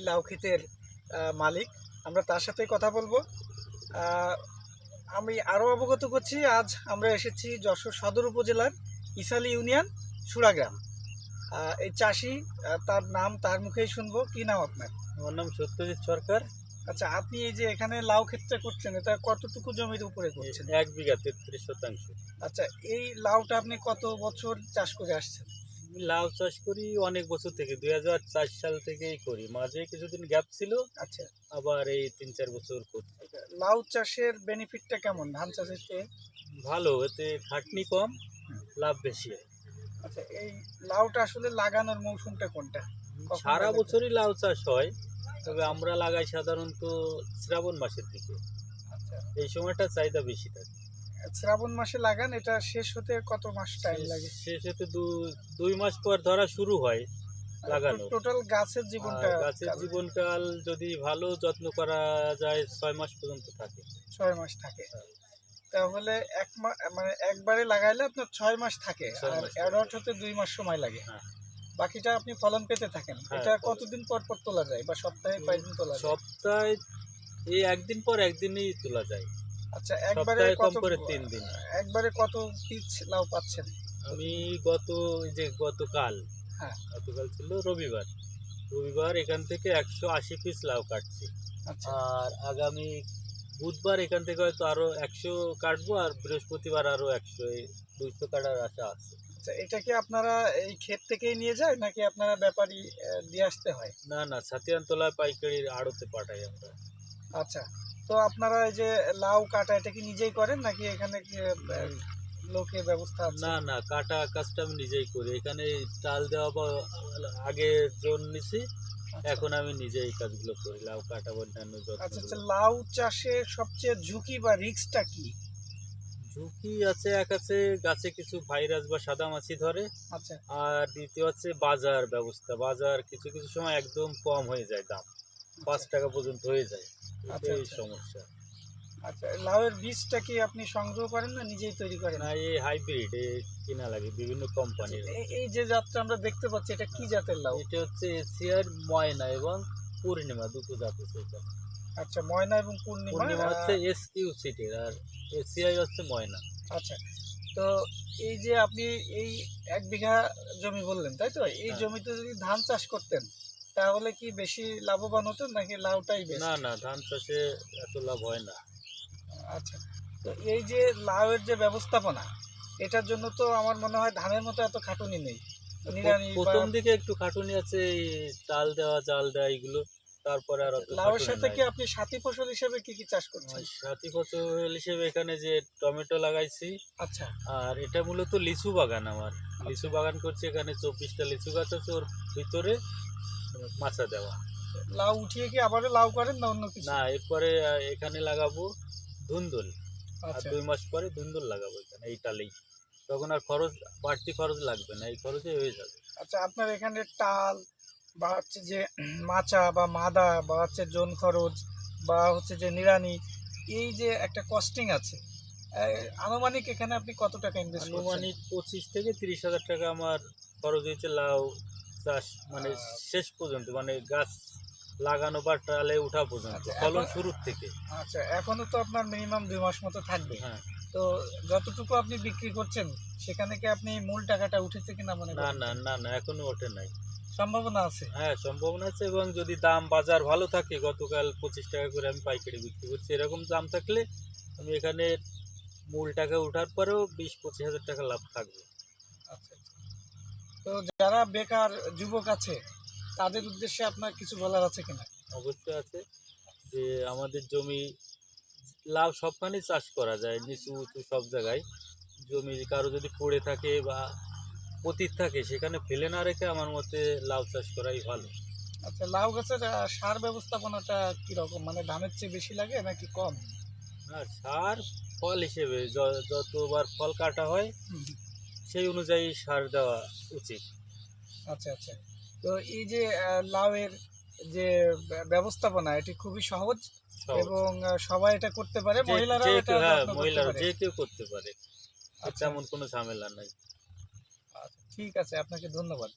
লাউ ক্ষেতের মালিক। আমরা তার সাথেই কথা বলবো। আহ, আমি আরও অবগত করছি, আজ আমরা এসেছি যশোর সদর উপজেলার ইসালি ইউনিয়ন সুরা গ্রাম। এই চাষি, তার নাম তার মুখেই শুনবো। কি নাম আপনার? আমার নাম সত্যজিৎ সরকার। আচ্ছা, আপনি এই যে এখানে লাউ ক্ষেতটা করছেন, এটা কতটুকু জমির উপরে করছেন? 1 বিঘা 33 শতাংশ। আচ্ছা, এই লাউটা আপনি কত বছর চাষ করে আসছেন? আমি লাউ চাষ করি অনেক বছর থেকে, 2004 সাল থেকেই করি। মাঝে কিছুদিন গ্যাপ ছিল, আচ্ছা, আবার এই 3-4 বছর করছি। লাউ চাষের বেনিফিটটা কেমন ধান চাষের চেয়ে? ভালো, এতে খাটনি কম, লাভ বেশি হয়। আচ্ছা, এই লাউটা আসলে লাগানোর মৌসুমটা কোনটা? কখন সারা লাগাতে? বছরই লাউ চাষ হয়, তবে আমরা লাগাই সাধারণত শ্রাবণ মাসের দিকে। আচ্ছা, এই সময়টা চাহিদা বেশি থাকে। শ্রাবণ মাসে লাগান, এটা শেষ হতে কত মাস টাইম লাগে? শেষ হতে 2 মাস পর ধরা শুরু হয় লাগানো। টোটাল গাছের আর জীবনটা গাছের জীবনকাল যদি ভালো যত্ন করা যায় 6 মাস পর্যন্ত থাকে। 6 মাস থাকে। হ্যাঁ, তাহলে মানে একবারে লাগাইলে আপনার 6 মাস থাকে, 6 আর মাস অ্যাডাল্ট হতে 2 মাস সময় লাগে। হ্যাঁ, বাকিটা আপনি ফলন পেতে থাকেন। হ্যাঁ, এটা ফলন। কতদিন পর পর তোলা যায়, বা সপ্তাহে কয়দিন তোলা যায়? সপ্তাহে এই একদিন পর একদিনই তোলা যায়। আচ্ছা, একবারে সপ্তাহে কম কত করে 3 দিন। একবারে কত পিস লাউ পাচ্ছেন? আমি গতকাল হ্যাঁ। গতকাল ছিল রবিবার। রবিবার এখান থেকে 180 পিস লাউ কাটছি। আচ্ছা, আর আগামী বুধবার এখান থেকে হয়তো আরো 100 কাটবো, আর বৃহস্পতিবার আরো 100, এই 200 কাটার আশা আছে। আচ্ছা, এটা কি আপনারা এই ক্ষেত থেকেই নিয়ে যায়, নাকি আপনারা ব্যাপারী দিয়ে আসতে হয়? না না, ছাতিয়ানতলা পাইকারির আড়তে পাঠাই আমরা। আচ্ছা, তো আপনারা এই যে লাউ কাটা, এটা কি নিজেই করেন, নাকি এখানে কি উম, লোকের ব্যবস্থা আছে? না না, কাটা কাজটা আমি নিজেই করি। এখানে চাল দেওয়া বা আগে জন নিছি, আচ্ছা, এখন আমি নিজেই কাজগুলো করি, লাউ কাটা বা অন্যান্য আচ্ছা, আচ্ছা, যত্নগুলো। লাউ চাষের সবচেয়ে ঝুঁকি বা রিস্কটা কি? ঝুঁকি আছে, এক আছে গাছে কিছু ভাইরাস বা সাদামাছি ধরে, আচ্ছা, আর দ্বিতীয় হচ্ছে বাজার ব্যবস্থা। বাজার কিছু কিছু সময় একদম কম হয়ে যায় দাম, আচ্ছা, 5 টাকা পর্যন্ত হয়ে যায়। আচ্ছা, এটাই আচ্ছা, সমস্যা। আচ্ছা, লাউয়ের বীজটা কি আপনি সংগ্রহ করেন না নিজেই তৈরি করেন? না, এই হাইব্রিড কিনা লাগে বিভিন্ন আচ্ছা, কোম্পানির। এই যে জাতটা আমরা দেখতে পাচ্ছি, এটা কি জাতের লাউ? এটা হচ্ছে এশিয়ার ময়না এবং পূর্ণিমা, দুটো জাত আছে এখানে। আচ্ছা, ময়না এবং পূর্ণিমা। পূর্ণিমা হচ্ছে SQ সিটের, আর এসিআই হচ্ছে ময়না। আচ্ছা, তো এই যে আপনি এই 1 বিঘা জমি বললেন, তাই তো? এই হ্যাঁ। জমিতে যদি ধান চাষ করতেন, তাহলে কি বেশি লাভবান হতেন, নাকি লাউটাই না বেস্ট? না, ধান চাষে এত লাভ হয় না। আচ্ছা, তো এই যে লাউয়ের যে ব্যবস্থাপনা, এটার জন্য তো আমার মনে হয় ধানের মতো এত খাটুনি নেই, নিড়ানি বা। প্রথম দিকে একটু খাটুনি আছে, এই চাল দেওয়া জাল দেওয়া এগুলো, তারপরে আর অত লাউয়ের খাটুনি সাথে নাই। কি আপনি সাথী ফসল হিসেবে কি কি চাষ করছেন? আর সাথী ফসল হিসেবে এখানে যে টমেটো লাগাইছি, আচ্ছা, আর এটা মূলত লিচু বাগান আমার। লিচু আচ্ছা, বাগান করছি, এখানে 24টা লিচু গাছ আছে, ওর ভিতরে মাচা দেওয়া। লাউ উঠিয়ে কি আবারও লাউ করেন না অন্য কিছু? না, এরপরে এখানে লাগাবো ধুন্দুল। আর আচ্ছা, 2 মাস পরে ধুন্দুল লাগাবো এখানে এই টালেই। তখন আর খরচ, বাড়তি খরচ লাগবে না, এই খরচে হয়ে যাবে। আচ্ছা, আপনার এখানে টাল বা হচ্ছে যে মাচা বা মাদা বা হচ্ছে জন খরচ বা হচ্ছে যে নিড়ানি, এই যে একটা কস্টিং আছে, আনুমানিক এখানে আপনি কত টাকা ইনভেস্ট করছেন? আনুমানিক 25 থেকে 30 হাজার টাকা আমার খরচ হয়েছে লাউ চাষ, মানে আহ, শেষ পর্যন্ত, মানে গাছ লাগানো বা টালে ওঠা পর্যন্ত, আচ্ছা, ফলন এখন শুরুর থেকে। আচ্ছা, এখনো তো আপনার মিনিমাম 2 মাস মতো থাকবে। হ্যাঁ। তো যতটুকু আপনি বিক্রি করছেন, সেখানে কি আপনি মূল টাকাটা উঠেছে কিনা মনে না করেন? না না না, এখনো ওঠে নাই। সম্ভাবনা আছে? হ্যাঁ, সম্ভাবনা আছে, এবং যদি দাম বাজার ভালো থাকে, গতকাল 25 টাকা করে আমি পাইকারি বিক্রি করছি, এরকম দাম থাকলে আমি এখানে মূল টাকা ওঠার পরেও 20-25 হাজার টাকা লাভ থাকবে। আচ্ছা, আচ্ছা। তো যারা বেকার যুবক আছে, তাদের উদ্দেশ্যে আপনার কিছু বলার আছে কিনা? অবশ্যই আছে, যে আমাদের জমি লাউ সবখানেই চাষ করা যায়, নিচু উঁচু সব জায়গায়। জমি কারো যদি পড়ে থাকে বা পতিত থাকে, সেখানে ফেলে না রেখে আমার মতে লাউ চাষ করাই ভালো। আচ্ছা, লাউ গাছের সার ব্যবস্থাপনাটা কিরকম, মানে ধানের চেয়ে বেশি লাগে নাকি কম? আর সার ফল হিসেবে যতবার ফল কাটা হয় হুম, হুম। সেই অনুযায়ী সার দেওয়া উচিত। আচ্ছা, আচ্ছা, তো এই যে লাউয়ের যে ব্যবস্থাপনা, এটি খুবই সহজ, সহজ। এবং সবাই এটা করতে পারে, যে যে মহিলারাও এটা কেউ, হ্যাঁ, যত্ন করতে মহিলারা পারে। যে কেউ করতে পারে, আচ্ছা, তেমন কোনো ঝামেলা নাই। আচ্ছা, ঠিক আছে, আপনাকে ধন্যবাদ।